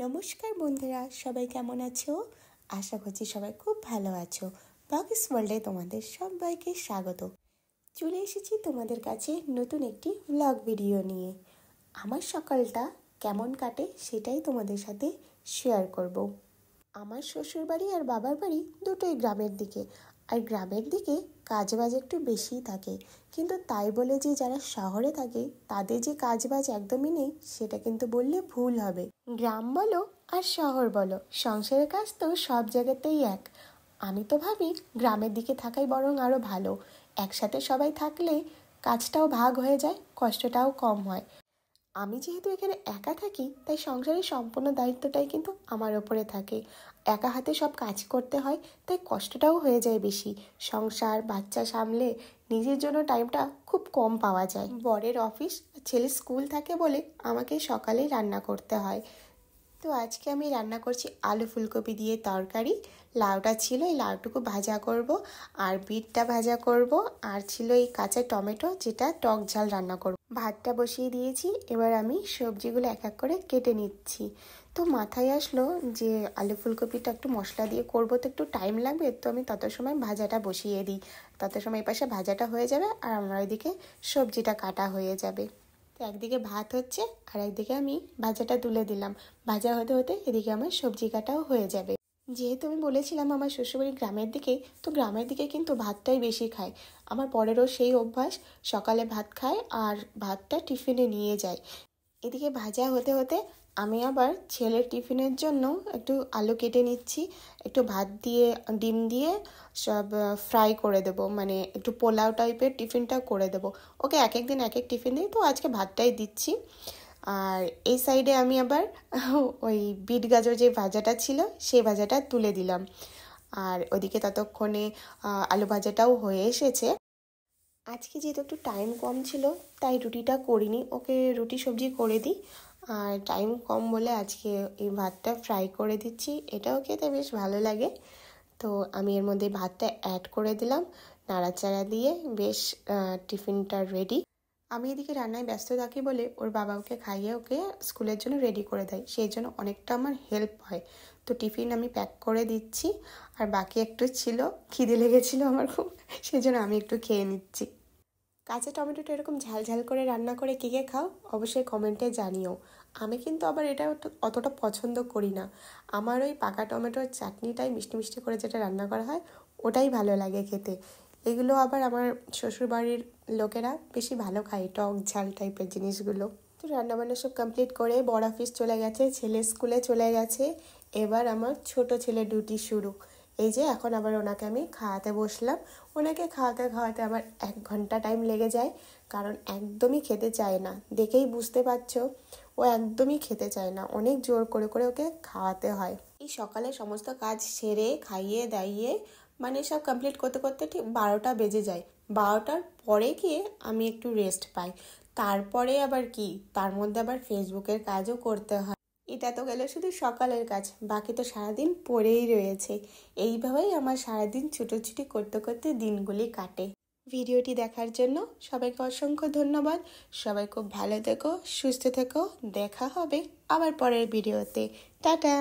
নমস্কার বন্ধুরা, সবাই কেমন আছো? আশা করছি সবাই খুব ভালো আছো। ব্লগস ওয়ার্ল্ডে তোমাদের সবাইকে স্বাগত। চলে এসেছি তোমাদের কাছে নতুন একটি ব্লগ ভিডিও নিয়ে। আমার সকালটা কেমন কাটে সেটাই তোমাদের সাথে শেয়ার করব। আমার শ্বশুরবাড়ি আর বাবার বাড়ি দুটোই গ্রামের দিকে, আর গ্রামের দিকে কাজবাজ একটু বেশিই থাকে। কিন্তু তাই বলে যে যারা শহরে থাকে তাদের যে কাজবাজ একদমই নেই সেটা কিন্তু বললে ভুল হবে। গ্রাম বলো আর শহর বলো, সংসারের কাজ তো সব জায়গাতেই এক। আমি তো ভাবি গ্রামের দিকে থাকাই বরং আরও ভালো। একসাথে সবাই থাকলে কাজটাও ভাগ হয়ে যায়, কষ্টটাও কম হয়। আমি যেহেতু এখানে একা থাকি তাই সংসারের সম্পূর্ণ দায়িত্বটাই কিন্তু আমার ওপরে থাকে। একা হাতে সব কাজ করতে হয়, তাই কষ্টটাও হয়ে যায় বেশি। সংসার বাচ্চা সামলে নিজের জন্য টাইমটা খুব কম পাওয়া যায়। বরের অফিস, ছেলের স্কুল থাকে বলে আমাকে সকালেই রান্না করতে হয়। তো আজকে আমি রান্না করছি আলু ফুলকপি দিয়ে তরকারি। লাউটা ছিল, এই লাউটুকু ভাজা করব, আর বিটটা ভাজা করব, আর ছিল এই কাঁচা টমেটো যেটা টক ঝাল রান্না করব। ভাতটা বসিয়ে দিয়েছি, এবার আমি সবজিগুলো এক এক করে কেটে নিচ্ছি। তো মাথায় আসলো যে আলু ফুলকপিটা একটু মশলা দিয়ে করব, তো একটু টাইম লাগবে, তো আমি তত সময় ভাজাটা বসিয়ে দিই। তত সময় এপাশে ভাজাটা হয়ে যাবে আর আমার ওইদিকে সবজিটা কাটা হয়ে যাবে। তো একদিকে ভাত হচ্ছে আর একদিকে আমি ভাজাটা তুলে দিলাম। ভাজা হতে হতে এদিকে আমার সবজি কাটাও হয়ে যাবে। যেহেতু আমি বলেছিলাম আমার শ্বশুরবাড়ি গ্রামের দিকে, তো গ্রামের দিকে কিন্তু ভাতটাই বেশি খায়। আমার পরেরও সেই অভ্যাস, সকালে ভাত খায় আর ভাতটা টিফিনে নিয়ে যায়। এদিকে ভাজা হতে হতে আমি আবার ছেলের টিফিনের জন্য একটু আলু কেটে নিচ্ছি। একটু ভাত দিয়ে ডিম দিয়ে সব ফ্রাই করে দেবো, মানে একটু পোলাও টাইপের টিফিনটা করে দেবো। ওকে এক এক দিন এক এক টিফিন দিই, তো আজকে ভাতটাই দিচ্ছি। আর এই সাইডে আমি আবার ওই বিট গাজর যে ভাজাটা ছিল সেই ভাজাটা তুলে দিলাম। আর ওদিকে ততক্ষণে আলু ভাজাটাও হয়ে এসেছে। আজকে যেহেতু একটু টাইম কম ছিল তাই রুটিটা করিনি, ওকে রুটি সবজি করে দিই। আর টাইম কম বলে আজকে এই ভাতটা ফ্রাই করে দিচ্ছি, এটাও খেতে বেশ ভালো লাগে। তো আমি এর মধ্যে ভাতটা অ্যাড করে দিলাম, নাড়াচাড়া দিয়ে বেশ টিফিনটা রেডি। আমি এদিকে রান্নায় ব্যস্ত থাকি বলে ওর বাবা ওকে খাইয়ে ওকে স্কুলের জন্য রেডি করে দেয়, সেই জন্য অনেকটা আমার হেল্প হয়। তো টিফিন আমি প্যাক করে দিচ্ছি, আর বাকি একটু ছিল, খিদে লেগেছিলো আমার খুব, সেই জন্য আমি একটু খেয়ে নিচ্ছি। কাঁচা টমেটোটা এরকম ঝাল ঝাল করে রান্না করে কে কে খাও অবশ্যই কমেন্টে জানিও। আমি কিন্তু আবার এটা অতটা পছন্দ করি না। আমার ওই পাকা টমেটোর চাটনিটাই মিষ্টি মিষ্টি করে যেটা রান্না করা হয় ওটাই ভালো লাগে খেতে। এগুলো আবার আমার শ্বশুরবাড়ির লোকেরা বেশি ভালো খায়, টক ঝাল টাইপের জিনিসগুলো। তো রান্নাবান্না সব কমপ্লিট করে বড় অফিস চলে গেছে, ছেলে স্কুলে চলে গেছে। এবার আমার ছোট ছেলে ডিউটি শুরু। এই যে এখন আবার ওনাকে আমি খাওয়াতে বসলাম। ওনাকে খাওয়াতে খাওয়াতে আমার 1 ঘন্টা টাইম লেগে যায়, কারণ একদমই খেতে চায় না। দেখেই বুঝতে পারছো ও একদমই খেতে চায় না, অনেক জোর করে করে ওকে খাওয়াতে হয়। এই সকালে সমস্ত কাজ সেরে খাইয়ে দাইয়ে মানে সব কমপ্লিট করতে করতে ঠিক 12টা বেজে যায়। 12টার পরে গিয়ে আমি একটু রেস্ট পাই। তারপরে আবার কি, তার মধ্যে আবার ফেসবুকের কাজও করতে হয়। এটা তো গেল শুধু সকালের কাজ, বাকি তো সারাদিন পড়েই রয়েছে। এইভাবেই আমার সারাদিন ছুটোছুটি করতে করতে দিনগুলি কাটে। ভিডিওটি দেখার জন্য সবাইকে অসংখ্য ধন্যবাদ। সবাই খুব ভালো থেকো, সুস্থ থেকো। দেখা হবে আবার পরের ভিডিওতে। টাটা।